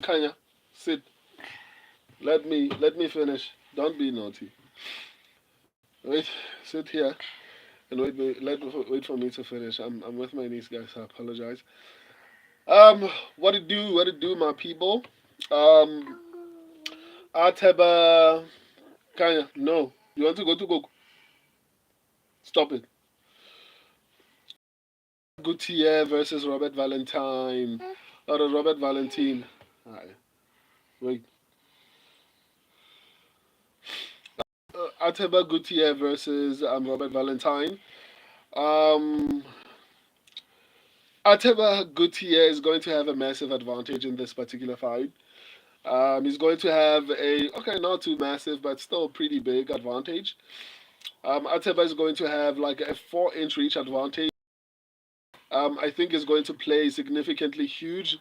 Kanya, sit. Let me finish. Don't be naughty. Wait, sit here and wait for me to finish. I'm with my niece, guys. I apologize. What it do? What it do, my people? Um, Ateba Kanya, no. You want to go to Cook? Stop it. Gautier versus Robert Valentine. Or Robert Valentin. Aye. Wait. Ateba Gautier versus Robert Valentine. Um, Ateba Gautier is going to have a massive advantage in this particular fight. He's going to have okay, not too massive, but still pretty big advantage. Ateba is going to have like a 4-inch reach advantage. I think is going to play significantly huge,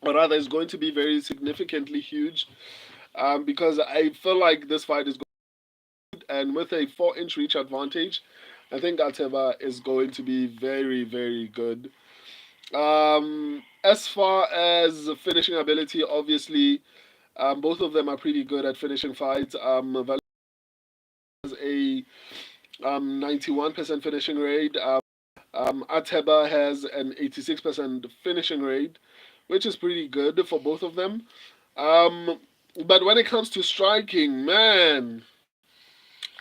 or rather, is going to be very significantly huge. Because I feel like this fight is good, and with a 4-inch reach advantage, I think Ateba is going to be very, very good. As far as finishing ability, obviously, both of them are pretty good at finishing fights. Valentin has a 91% finishing rate. Ateba has an 86% finishing rate, which is pretty good for both of them. Um, but when it comes to striking, man,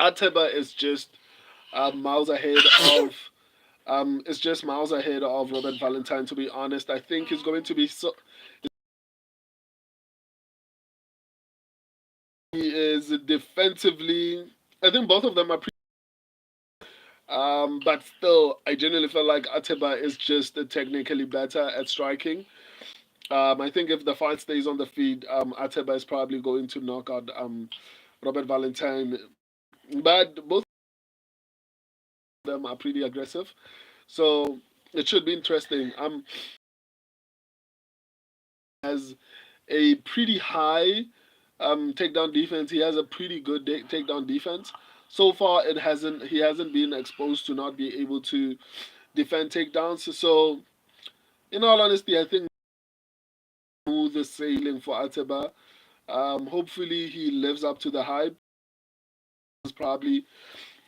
Ateba is just miles ahead of. Is just miles ahead of Robert Valentine. To be honest, I think he's going to be so. He is defensively. I think both of them are pretty. But still, I genuinely feel like Ateba is just technically better at striking. I think if the fight stays on the feet, Ateba is probably going to knock out Robert Valentine. But both of them are pretty aggressive, so it should be interesting. Has a pretty high takedown defense. He has a pretty good takedown defense. So far, it hasn't. He hasn't been exposed to not be able to defend takedowns. So, in all honesty, I think smooth sailing for Ateba. Hopefully, he lives up to the hype. Is probably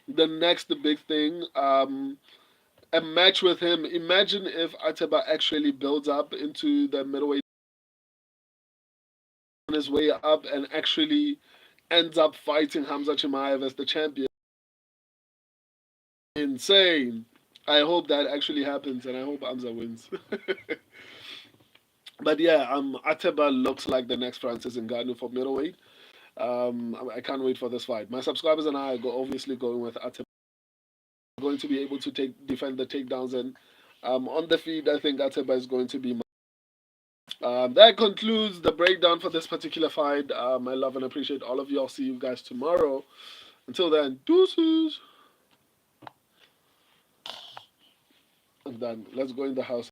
the next big thing. A match with him. Imagine if Ateba actually builds up into the middleweight on his way up and actually ends up fighting Hamza Chimaev as the champion. Insane. I hope that actually happens, and I hope Hamza wins. But yeah, Ateba looks like the next Francis Ngannou for middleweight. I can't wait for this fight. My subscribers and I are obviously going with Ateba. Going to be able to defend the takedowns, and on the feed, I think Ateba is going to be. That concludes the breakdown for this particular fight. I love and appreciate all of you. I'll see you guys tomorrow. Until then, deuces. I'm done. Let's go in the house.